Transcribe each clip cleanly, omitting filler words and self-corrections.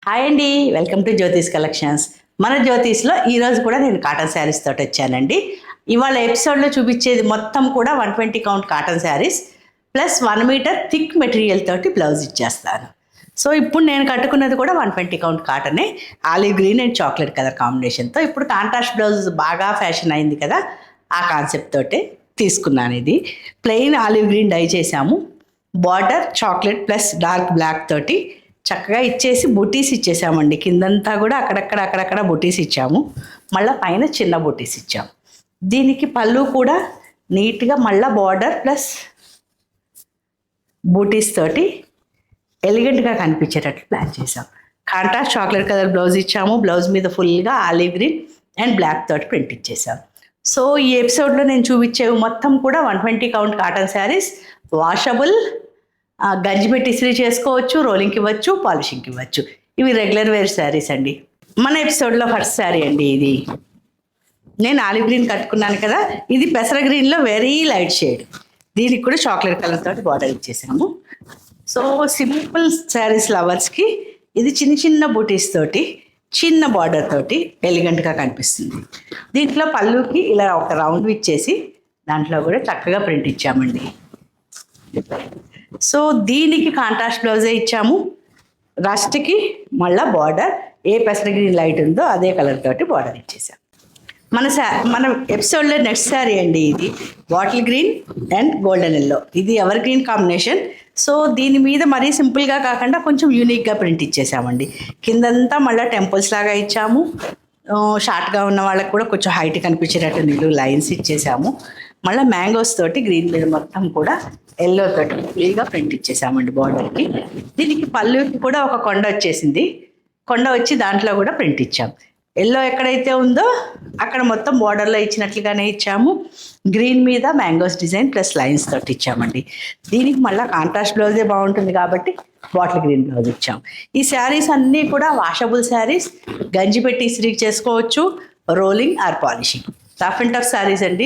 Hi అండి, welcome to Jyothish collections. మన జ్యోతిష్లో ఈరోజు కూడా నేను కాటన్ శారీస్ తోటి వచ్చానండి. ఇవాళ ఎపిసోడ్లో చూపించేది మొత్తం కూడా 120 count cotton saris plus 1 metre thick material తోటి బ్లౌజ్ ఇచ్చేస్తాను. సో ఇప్పుడు నేను కట్టుకున్నది కూడా 120 కౌంట్ కాటనే, olive green and chocolate colour కాంబినేషన్తో. ఇప్పుడు కాంట్రాస్ట్ బ్లౌజ్ బాగా ఫ్యాషన్ అయింది కదా, ఆ కాన్సెప్ట్ తోటే తీసుకున్నాను. ఇది ప్లెయిన్ ఆలివ్ గ్రీన్ డై చేసాము, border chocolate plus dark black తోటి చక్కగా ఇచ్చేసి బుటీస్ ఇచ్చేసామండి. కిందంతా కూడా అక్కడక్కడ బుటీస్ ఇచ్చాము, మళ్ళీ పైన చిన్న బుటీస్ ఇచ్చాము. దీనికి పళ్ళు కూడా నీట్గా మళ్ళీ బార్డర్ ప్లస్ బూటీస్ తోటి ఎలిగెంట్గా కనిపించేటట్లు ప్లాన్ చేసాం. కాంట్రాస్ట్ చాక్లెట్ కలర్ బ్లౌజ్ ఇచ్చాము, బ్లౌజ్ మీద ఫుల్గా ఆలివ్ గ్రీన్ అండ్ బ్లాక్ తోటి ప్రింట్ ఇచ్చేసాం. సో ఈ ఎపిసోడ్లో నేను చూపించేవి మొత్తం కూడా 120 కౌంట్ కాటన్ శారీస్. వాషబుల్, గంజి పెట్టి ఇస్త్రీ చేసుకోవచ్చు, రోలింగ్కి ఇవ్వచ్చు, పాలిషింగ్కి ఇవ్వచ్చు. ఇవి రెగ్యులర్ వేర్ శారీస్ అండి. మన ఎపిసోడ్లో ఫస్ట్ శారీ అండి. ఇది నేను ఆలివ్ గ్రీన్ కట్టుకున్నాను కదా, ఇది పెసర గ్రీన్లో వెరీ లైట్ షేడ్. దీనికి కూడా చాక్లెట్ కలర్ తోటి బార్డర్ ఇచ్చేసాము. సో సింపుల్ శారీస్ లవర్స్కి ఇది చిన్న చిన్న బూటీస్ తోటి చిన్న బార్డర్ తోటి ఎలిగెంట్గా కనిపిస్తుంది. దీంట్లో పళ్ళుకి ఇలా ఒక రౌండ్ ఇచ్చేసి దాంట్లో కూడా చక్కగా ప్రింట్ ఇచ్చామండి. సో దీనికి కాంట్రాస్ట్ బ్లౌజే ఇచ్చాము. రస్ట్కి మళ్ళీ బార్డర్ ఏ పెసర గ్రీన్ లైట్ ఉందో అదే కలర్ తోటి బార్డర్ ఇచ్చేసాం. మన ఎపిసోడ్లో నెక్స్ట్ శారీ అండి. ఇది bottle green and golden yellow. ఇది ఎవర్ గ్రీన్ కాంబినేషన్. సో దీని మీద మరీ సింపుల్గా కాకుండా కొంచెం యూనిక్గా ప్రింట్ ఇచ్చేసామండి. కిందంతా మళ్ళీ టెంపుల్స్ లాగా ఇచ్చాము. షార్ట్గా ఉన్న వాళ్ళకి కూడా కొంచెం హైట్ కనిపించేటట్టు నిలువు లైన్స్ ఇచ్చేసాము. మళ్ళీ మ్యాంగోస్ తోటి గ్రీన్ మీద మొత్తం కూడా ఎల్లో తోటి ఫుల్గా ప్రింట్ ఇచ్చేసామండి బార్డర్కి. దీనికి పళ్ళుకి కూడా ఒక కొండ వచ్చేసింది, కొండ వచ్చి దాంట్లో కూడా ప్రింట్ ఇచ్చాము. ఎల్లో ఎక్కడైతే ఉందో అక్కడ మొత్తం బార్డర్లో ఇచ్చినట్లుగానే ఇచ్చాము. గ్రీన్ మీద మ్యాంగోస్ డిజైన్ ప్లస్ లైన్స్ తోటి ఇచ్చామండి. దీనికి మళ్ళీ కాంట్రాస్ట్ బ్లౌజే బాగుంటుంది కాబట్టి బాటిల్ గ్రీన్ బ్లౌజ్ ఇచ్చాము. ఈ శారీస్ అన్నీ కూడా వాషబుల్ శారీస్, గంజి పెట్టి ఇస్త్రీ చేసుకోవచ్చు, rolling or polishing. Rough and tough saris అండి.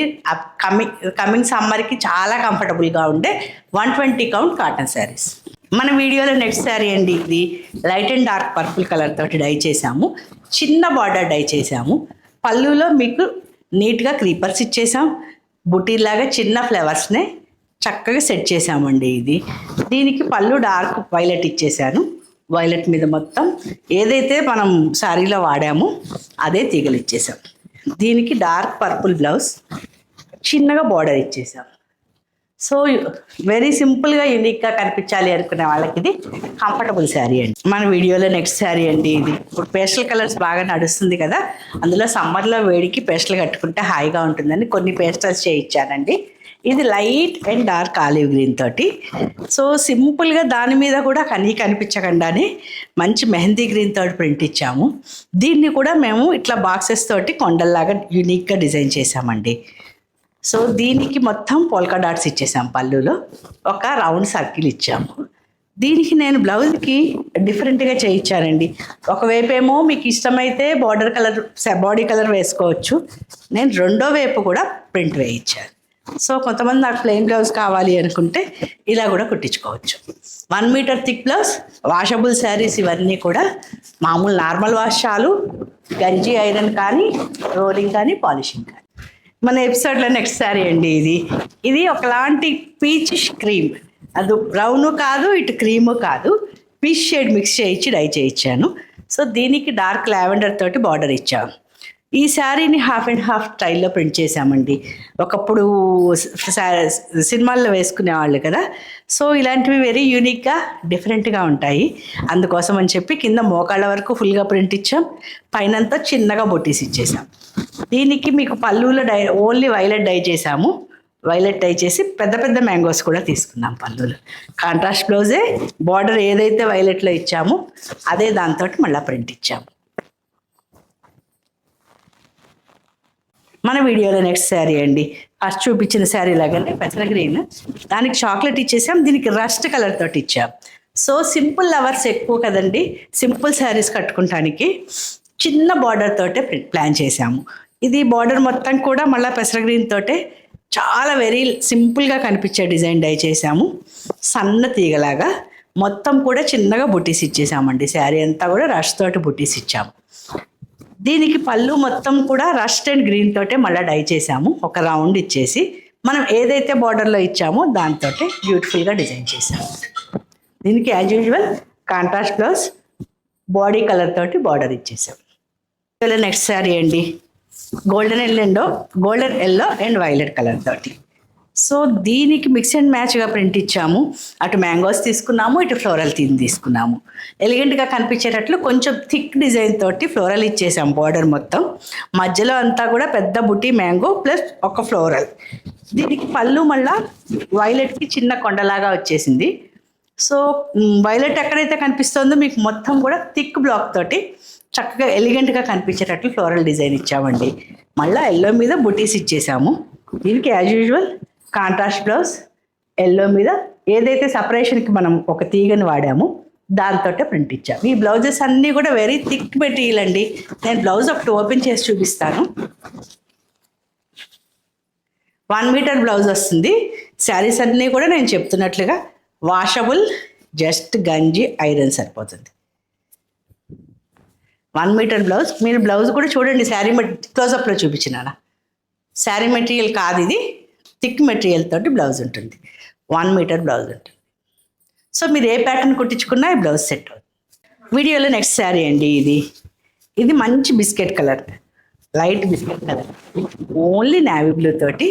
కమింగ్ సమ్మర్కి చాలా కంఫర్టబుల్గా ఉండే 120 కౌంట్ కాటన్ శారీస్. మన వీడియోలో నెక్స్ట్ శారీ అండి. ఇది light and dark purple colour తోటి డై చేసాము, చిన్న బార్డర్ డై చేసాము. పళ్ళులో మీకు నీట్గా క్రీపర్స్ ఇచ్చేసాం, బుటీలాగా చిన్న ఫ్లవర్స్నే చక్కగా సెట్ చేసామండి. దీనికి పళ్ళు డార్క్ వైలెట్ ఇచ్చేసాను. వైలెట్ మీద మొత్తం ఏదైతే మనం శారీలో వాడామో అదే తీగలు ఇచ్చేసాం. దీనికి డార్క్ పర్పుల్ బ్లౌజ్, చిన్నగా బార్డర్ ఇచ్చేసాం. సో వెరీ సింపుల్గా యూనిక్గా కనిపించాలి అనుకునే వాళ్ళకి ఇది కంఫర్టబుల్ శారీ అండి. మన వీడియోలో నెక్స్ట్ శారీ అండి. ఇది ఇప్పుడు పేస్టల్ కలర్స్ బాగా నడుస్తుంది కదా, అందులో సమ్మర్లో వేడికి పేస్టల్ కట్టుకుంటే హాయిగా ఉంటుందని కొన్ని పేస్టల్స్ చేయించానండి. ఇది light and dark olive green తోటి. సో సింపుల్గా దాని మీద కూడా కనిపించకుండానే మంచి మెహందీ గ్రీన్ తోటి ప్రింట్ ఇచ్చాము. దీన్ని కూడా మేము ఇట్లా బాక్సెస్ తోటి కొండల్లాగా యూనిక్గా డిజైన్ చేసామండి. సో దీనికి మొత్తం పోల్కా డాట్స్ ఇచ్చేసాం. పళ్ళులో ఒక రౌండ్ సర్కిల్ ఇచ్చాము. దీనికి నేను బ్లౌజ్కి డిఫరెంట్గా చేయించానండి. ఒకవైపు ఏమో మీకు ఇష్టమైతే బాడీ కలర్ వేసుకోవచ్చు, నేను రెండో వైపు కూడా ప్రింట్ వేయించాను. సో కొంతమంది నాకు ప్లెయిన్ బ్లౌజ్ కావాలి అనుకుంటే ఇలా కూడా కుట్టించుకోవచ్చు. 1 metre thick blouse, washable saris. ఇవన్నీ కూడా మామూలు నార్మల్ వాష్ చాలు, గంజి ఐరన్ కానీ, రోలింగ్ కానీ, పాలిషింగ్ కానీ. మన ఎపిసోడ్లో నెక్స్ట్ శారీ అండి. ఇది ఒకలాంటి పీచ్ క్రీమ్, అది బ్రౌను కాదు, ఇటు క్రీము కాదు, పీచ్ షేడ్ మిక్స్ చేయించి డై చేయించాను. సో దీనికి డార్క్ లావెండర్ తోటి బార్డర్ ఇచ్చాము. ఈ శారీని హాఫ్ అండ్ హాఫ్ స్టైల్లో ప్రింట్ చేసామండి. ఒకప్పుడు సినిమాల్లో వేసుకునేవాళ్ళు కదా, సో ఇలాంటివి వెరీ యూనిక్గా డిఫరెంట్గా ఉంటాయి. అందుకోసం అని చెప్పి కింద మోకాళ్ళ వరకు ఫుల్గా ప్రింట్ ఇచ్చాం, పైనంతా చిన్నగా బొట్టీస్ ఇచ్చేసాం. దీనికి మీకు పళ్ళులో ఓన్లీ వైలెట్ డై చేసాము. వైలెట్ డై చేసి పెద్ద పెద్ద మ్యాంగోస్ కూడా తీసుకున్నాం పళ్ళులో. కాంట్రాస్ట్ బ్లౌజే, బార్డర్ ఏదైతే వైలెట్లో ఇచ్చామో అదే దాంతో మళ్ళీ ప్రింట్ ఇచ్చాము. మన వీడియోలో నెక్స్ట్ శారీ అండి. ఫస్ట్ చూపించిన శారీ లాగానే పెసర గ్రీన్, దానికి చాక్లెట్ ఇచ్చేసాం, దీనికి రస్ట్ కలర్ తోటి ఇచ్చాం. సో సింపుల్ లవర్స్ ఎక్కువ కదండి, సింపుల్ శారీస్ కట్టుకుంటానికి చిన్న బార్డర్ తోటే ప్లాన్ చేసాము. ఇది బార్డర్ మొత్తం కూడా మళ్ళీ పెసర గ్రీన్ తోటే చాలా వెరీ సింపుల్గా కనిపించే డిజైన్ డై చేసాము. సన్న తీగలాగా మొత్తం కూడా చిన్నగా బుటీస్ ఇచ్చేసామండి. శారీ అంతా కూడా రష్ తోటి బుటీస్ ఇచ్చాము. దీనికి పళ్ళు మొత్తం కూడా రస్ట్ అండ్ గ్రీన్ తోటే మళ్ళీ డై చేసాము. ఒక రౌండ్ ఇచ్చేసి మనం ఏదైతే బార్డర్లో ఇచ్చామో దాంతో బ్యూటిఫుల్గా డిజైన్ చేసాము. దీనికి as usual contrast blouse, body colour తోటి బార్డర్ ఇచ్చేసాం. నెక్స్ట్ శారీ అండి, golden yellow and violet colour తోటి. సో దీనికి మిక్స్ అండ్ మ్యాచ్గా ప్రింట్ ఇచ్చాము. అటు మ్యాంగోస్ తీసుకున్నాము, ఇటు ఫ్లోరల్ థీమ్ తీసుకున్నాము. ఎలిగెంట్గా కనిపించేటట్లు కొంచెం థిక్ డిజైన్ తోటి ఫ్లోరల్ ఇచ్చేసాం. బార్డర్ మొత్తం మధ్యలో అంతా కూడా పెద్ద బుటీ మ్యాంగో ప్లస్ ఒక ఫ్లోరల్. దీనికి పళ్ళు మళ్ళా వైలెట్కి చిన్న కొండలాగా వచ్చేసింది. సో వైలెట్ ఎక్కడైతే కనిపిస్తుందో మీకు మొత్తం కూడా థిక్ బ్లాక్ తోటి చక్కగా ఎలిగెంట్గా కనిపించేటట్లు ఫ్లోరల్ డిజైన్ ఇచ్చామండి. మళ్ళీ ఎల్లో మీద బుటీస్ ఇచ్చేసాము. దీనికి as usual contrast blouse, yellow మీద ఏదైతే సపరేషన్కి మనం ఒక తీగని వాడామో దాంతో ప్రింట్ ఇచ్చాము. ఈ బ్లౌజెస్ అన్నీ కూడా వెరీ థిక్ మెటీరియల్ అండి. నేను బ్లౌజ్ ఒకటి ఓపెన్ చేసి చూపిస్తాను. 1 మీటర్ బ్లౌజ్ వస్తుంది. శారీస్ అన్నీ కూడా నేను చెప్తున్నట్లుగా వాషబుల్, జస్ట్ గంజి ఐరన్ సరిపోతుంది. 1 మీటర్ బ్లౌజ్. మీరు బ్లౌజ్ కూడా చూడండి, శారీ క్లోజప్లో చూపించినానా. శారీ మెటీరియల్ కాదు ఇది, థిక్ మెటీరియల్ తోటి బ్లౌజ్ ఉంటుంది. 1 మీటర్ బ్లౌజ్ ఉంటుంది. సో మీరు ఏ ప్యాటర్న్ కుట్టించుకున్నా ఈ బ్లౌజ్ సెట్ అవుతుంది. వీడియోలో నెక్స్ట్ శారీ అండి, ఇది మంచి biscuit colour, light biscuit colour, only navy blue తోటి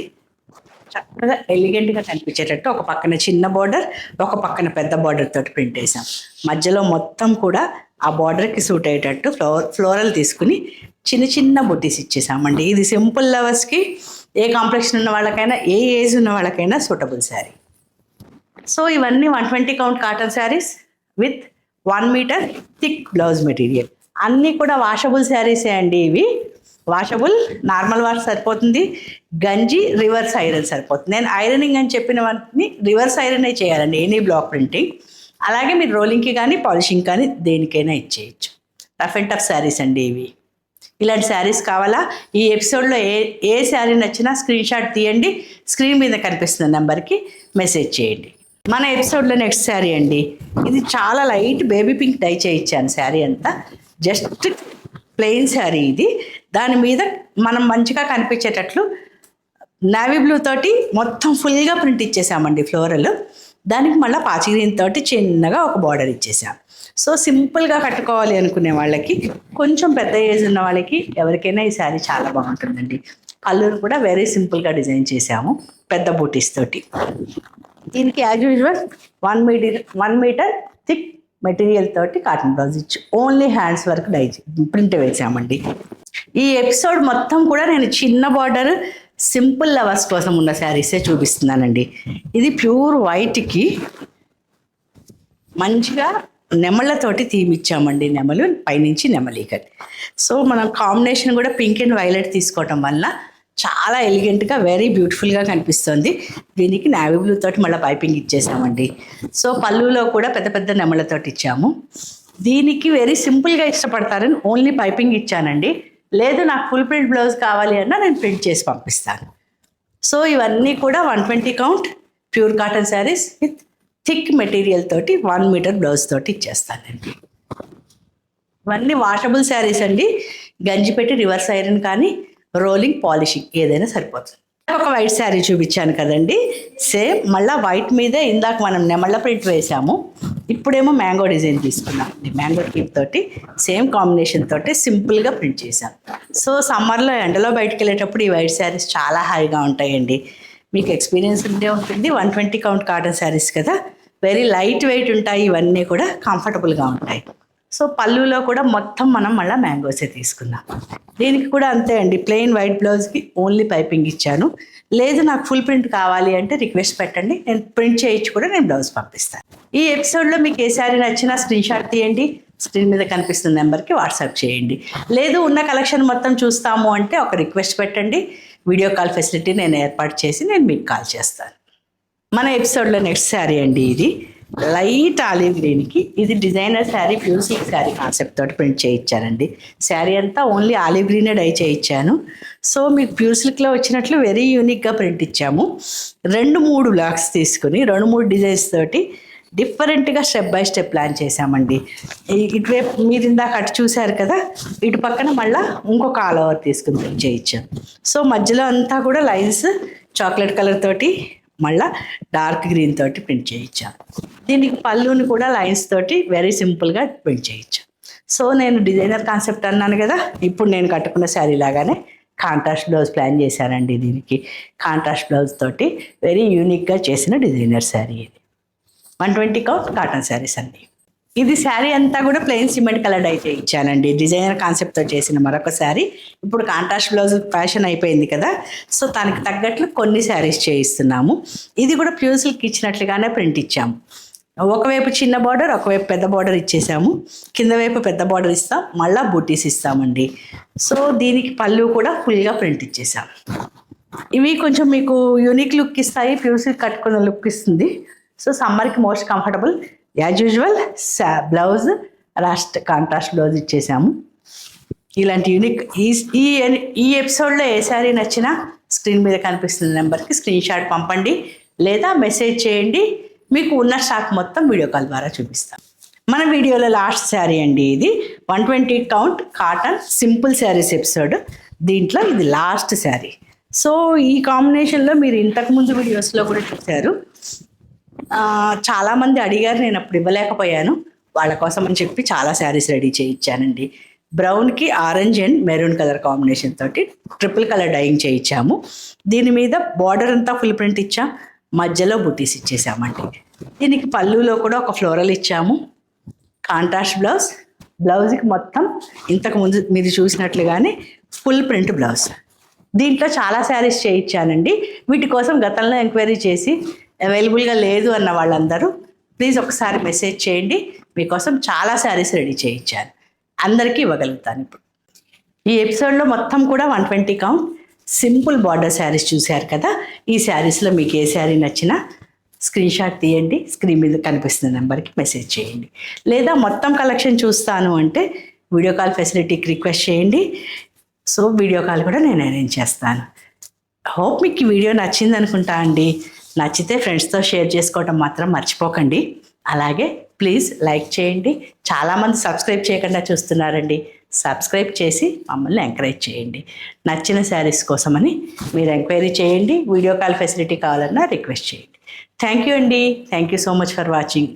చక్కగా ఎలిగెంట్గా కనిపించేటట్టు ఒక పక్కన చిన్న బార్డర్, ఒక పక్కన పెద్ద బార్డర్ తోటి ప్రింట్ వేసాం. మధ్యలో మొత్తం కూడా ఆ బార్డర్కి సూట్ అయ్యేటట్టు ఫ్లోరల్ తీసుకుని చిన్న చిన్న బుటీస్ ఇచ్చేసామండి. ఇది సింపుల్ లవర్స్కి, ఏ కాంప్లెక్షన్ ఉన్న వాళ్ళకైనా, ఏ ఏజ్ ఉన్న వాళ్ళకైనా సూటబుల్ శారీ. సో ఇవన్నీ 120 count cotton saris with 1 metre thick blouse material. అన్నీ కూడా వాషబుల్ శారీసే అండి. ఇవి వాషబుల్, నార్మల్ వాష్ సరిపోతుంది, గంజి రివర్స్ ఐరన్ సరిపోతుంది. నేను ఐరనింగ్ అని చెప్పిన వాటిని రివర్స్ ఐరనే చేయాలండి, ఎనీ బ్లాక్ ప్రింటింగ్. అలాగే మీరు రోలింగ్కి కానీ పాలిషింగ్ కానీ దేనికైనా ఇచ్చేయచ్చు. రఫ్ అండ్ టఫ్ శారీస్ అండి ఇవి. ఇలాంటి శారీస్ కావాలా? ఈ ఎపిసోడ్లో ఏ శారీ నచ్చినా స్క్రీన్ షాట్ తీయండి, స్క్రీన్ మీద కనిపిస్తున్న నెంబర్కి మెసేజ్ చేయండి. మన ఎపిసోడ్లో నెక్స్ట్ శారీ అండి, ఇది చాలా లైట్ బేబీ పింక్ డై చేయించాను. శారీ అంతా జస్ట్ ప్లెయిన్ శారీ ఇది. దాని మీద మనం మంచిగా కనిపించేటట్లు నావీ బ్లూ తోటి మొత్తం ఫుల్గా ప్రింట్ ఇచ్చేసామండి ఫ్లోరల్. దానికి మళ్ళీ పాచి గ్రీన్ తోటి చిన్నగా ఒక బార్డర్ ఇచ్చేసాం. సో సింపుల్గా కట్టుకోవాలి అనుకునే వాళ్ళకి, కొంచెం పెద్ద ఏజ్ ఉన్న వాళ్ళకి ఎవరికైనా ఈ శారీ చాలా బాగుంటుందండి. పళ్ళును కూడా వెరీ సింపుల్గా డిజైన్ చేసాము పెద్ద బూటీస్ తోటి. దీనికి as usual 1 metre thick material తోటి కాటన్ బ్లౌజ్ ఇచ్చి ఓన్లీ హ్యాండ్స్ వర్క్ ప్రింట్ వేసామండి. ఈ ఎపిసోడ్ మొత్తం కూడా నేను చిన్న బార్డర్ సింపుల్ లవర్స్ కోసం ఉన్న శారీసే చూపిస్తున్నానండి. ఇది ప్యూర్ వైట్కి మంచిగా నెమళ్ళతోటి థీమ్ ఇచ్చామండి. నెమలు పైనుంచి నెమలికలు. సో మనం కాంబినేషన్ కూడా పింక్ అండ్ వైలెట్ తీసుకోవటం వల్ల చాలా ఎలిగెంట్గా వెరీ బ్యూటిఫుల్గా కనిపిస్తుంది. దీనికి నావీ బ్లూ తోటి మళ్ళీ పైపింగ్ ఇచ్చేసామండి. సో పళ్ళులో కూడా పెద్ద పెద్ద నెమలతోటి ఇచ్చాము. దీనికి వెరీ సింపుల్గా ఇష్టపడతారని ఓన్లీ పైపింగ్ ఇచ్చానండి. లేదు నాకు ఫుల్ ప్రింట్ బ్లౌజ్ కావాలి అన్నా నేను ప్రింట్ చేసి పంపిస్తాను. సో ఇవన్నీ కూడా 120 count pure cotton saris with thick material తోటి 1 మీటర్ బ్లౌజ్ తోటి ఇచ్చేస్తానండి. ఇవన్నీ వాషబుల్ శారీస్ అండి. గంజి పెట్టి రివర్స్ ఐరన్ కానీ రోలింగ్ పాలిషింగ్ ఏదైనా సరిపోతుంది. ఒక వైట్ శారీ చూపించాను కదండి, సేమ్ మళ్ళీ వైట్ మీదే ఇందాక మనం నెమళ్ళ ప్రింట్ వేసాము. ఇప్పుడేమో మ్యాంగో డిజైన్ తీసుకున్నాం. మ్యాంగో థీమ్ తోటి సేమ్ కాంబినేషన్ తోటి సింపుల్గా ప్రింట్ చేసాం. సో సమ్మర్లో ఎండలో బయటకు వెళ్ళేటప్పుడు ఈ వైట్ శారీస్ చాలా హాయిగా ఉంటాయండి. మీకు ఎక్స్పీరియన్స్ ఉంటే ఉంటుంది. 120 కౌంట్ కాటన్ శారీస్ కదా, వెరీ లైట్ వెయిట్ ఉంటాయి. ఇవన్నీ కూడా కంఫర్టబుల్గా ఉంటాయి. సో పళ్ళులో కూడా మొత్తం మనం మళ్ళీ మ్యాంగోసే తీసుకున్నాం. దీనికి కూడా అంతే అండి, ప్లెయిన్ వైట్ బ్లౌజ్కి ఓన్లీ పైపింగ్ ఇచ్చాను. లేదు నాకు ఫుల్ ప్రింట్ కావాలి అంటే రిక్వెస్ట్ పెట్టండి, నేను ప్రింట్ చేయించి కూడా నేను బ్లౌజ్ పంపిస్తాను. ఈ ఎపిసోడ్లో మీకు ఏ శారీ నచ్చినా స్క్రీన్ షాట్ తీయండి, స్క్రీన్ మీద కనిపిస్తున్న నెంబర్కి వాట్సాప్ చేయండి. లేదు ఉన్న కలెక్షన్ మొత్తం చూస్తాము అంటే ఒక రిక్వెస్ట్ పెట్టండి, వీడియో కాల్ ఫెసిలిటీ నేను ఏర్పాటు చేసి నేను మీకు కాల్ చేస్తాను. మన ఎపిసోడ్లో నెక్స్ట్ శారీ అండి, ఇది లైట్ ఆలివ్ గ్రీన్కి, ఇది designer sari, pure silk sari concept తోటి ప్రింట్ చేయించానండి. శారీ అంతా ఓన్లీ ఆలివ్ గ్రీనే డై చేయించాను. సో మీకు ప్యూర్ సిల్క్లో వచ్చినట్లు వెరీ యూనిక్గా ప్రింట్ ఇచ్చాము. 2-3 బ్లాక్స్ తీసుకుని 2-3 డిజైన్స్ తోటి డిఫరెంట్గా స్టెప్ బై స్టెప్ ప్లాన్ చేశామండి. ఇటువైపు మీరు ఇందాక అటు చూశారు కదా, ఇటు పక్కన మళ్ళీ ఇంకొక ఆల్ ఓవర్ తీసుకుని ప్రింట్ చేయించాం. సో మధ్యలో అంతా కూడా లైన్స్ చాక్లెట్ కలర్ తోటి మళ్ళీ డార్క్ గ్రీన్ తోటి ప్రింట్ చేయించాం. దీనికి పళ్ళుని కూడా లైన్స్ తోటి వెరీ సింపుల్గా ప్రింట్ చేయించాం. సో నేను డిజైనర్ కాన్సెప్ట్ అన్నాను కదా, ఇప్పుడు నేను కట్టుకున్న శారీ లాగానే కాంట్రాస్ట్ బ్లౌజ్ ప్లాన్ చేశానండి. దీనికి కాంట్రాస్ట్ బ్లౌజ్ తోటి వెరీ యూనిక్గా చేసిన డిజైనర్ శారీ ఇది. 120 కౌంట్ కాటన్ శారీస్ అండి. ఇది శారీ అంతా కూడా ప్లెయిన్ సిమెంట్ కలర్ డై చేయించానండి. డిజైనర్ కాన్సెప్ట్తో చేసిన మరొక శారీ. ఇప్పుడు కాంట్రాస్ట్ బ్లౌజ్ ఫ్యాషన్ అయిపోయింది కదా, సో దానికి తగ్గట్లు కొన్ని శారీస్ చేయిస్తున్నాము. ఇది కూడా ప్యూర్ సిల్క్ ఇచ్చినట్లుగానే ప్రింట్ ఇచ్చాము. ఒకవైపు చిన్న బార్డర్, ఒకవైపు పెద్ద బార్డర్ ఇచ్చేసాము. కింద వైపు పెద్ద బార్డర్ ఇస్తాం, మళ్ళీ బూటీస్ ఇస్తామండి. సో దీనికి పళ్ళు కూడా ఫుల్గా ప్రింట్ ఇచ్చేసాం. ఇవి కొంచెం మీకు యూనిక్ లుక్ ఇస్తాయి, ప్యూర్ సిల్క్ కట్టుకున్న లుక్ ఇస్తుంది. సో సమ్మర్కి most comfortable. As usual blouse contrast blouse ఇచ్చేసాము. ఇలాంటి యూనిక్ ఈ ఎపిసోడ్లో ఏ శారీ నచ్చినా స్క్రీన్ మీద కనిపిస్తున్న నెంబర్కి స్క్రీన్ షాట్ పంపండి లేదా మెసేజ్ చేయండి. మీకు ఉన్న స్టాక్ మొత్తం వీడియో కాల్ ద్వారా చూపిస్తాం. మన వీడియోలో లాస్ట్ శారీ అండి ఇది. 120 count cotton simple saris episode. దీంట్లో ఇది లాస్ట్ శారీ. సో ఈ కాంబినేషన్లో మీరు ఇంతకుముందు వీడియోస్లో కూడా చూశారు. చాలామంది అడిగారు, నేను అప్పుడు ఇవ్వలేకపోయాను. వాళ్ళ కోసం అని చెప్పి చాలా శారీస్ రెడీ చేయించానండి. బ్రౌన్కి orange and maroon colour combination తోటి ట్రిపుల్ కలర్ డైయింగ్ చేయించాము. దీని మీద బార్డర్ అంతా ఫుల్ ప్రింట్ ఇచ్చాం, మధ్యలో బుటీస్ ఇచ్చేసామండి. దీనికి పళ్ళులో కూడా ఒక ఫ్లోరల్ ఇచ్చాము. కాంట్రాస్ట్ బ్లౌజ్కి మొత్తం ఇంతకు ముందు మీరు చూసినట్లుగానే ఫుల్ ప్రింట్ బ్లౌజ్. దీంట్లో చాలా శారీస్ చేయించానండి. వీటి కోసం గతంలో ఎంక్వైరీ చేసి అవైలబుల్గా లేదు అన్న వాళ్ళందరూ ప్లీజ్ ఒకసారి మెసేజ్ చేయండి. మీకోసం చాలా శారీస్ రెడీ చేయించాను, అందరికీ ఇవ్వగలుగుతాను. ఇప్పుడు ఈ ఎపిసోడ్లో మొత్తం కూడా 120 కౌంట్ సింపుల్ బార్డర్ శారీస్ చూశారు కదా. ఈ శారీస్లో మీకు ఏ శారీ నచ్చినా స్క్రీన్ షాట్ తీయండి, స్క్రీన్ మీద కనిపిస్తున్న నెంబర్కి మెసేజ్ చేయండి. లేదా మొత్తం కలెక్షన్ చూస్తాను అంటే వీడియో కాల్ ఫెసిలిటీకి రిక్వెస్ట్ చేయండి. సో వీడియో కాల్ కూడా నేను అరేంజ్ చేస్తాను. హోప్ మీకు ఈ వీడియో నచ్చింది అనుకుంటా అండి. నచ్చితే ఫ్రెండ్స్తో షేర్ చేసుకోవడం మాత్రం మర్చిపోకండి. అలాగే ప్లీజ్ లైక్ చేయండి. చాలామంది సబ్స్క్రైబ్ చేయకుండా చూస్తున్నారండి. సబ్స్క్రైబ్ చేసి మమ్మల్ని ఎంకరేజ్ చేయండి. నచ్చిన శారీస్ కోసమని మీరు ఎంక్వైరీ చేయండి. వీడియో కాల్ ఫెసిలిటీ కావాలన్నా రిక్వెస్ట్ చేయండి. థ్యాంక్ యూ అండి. Thank you so much for watching.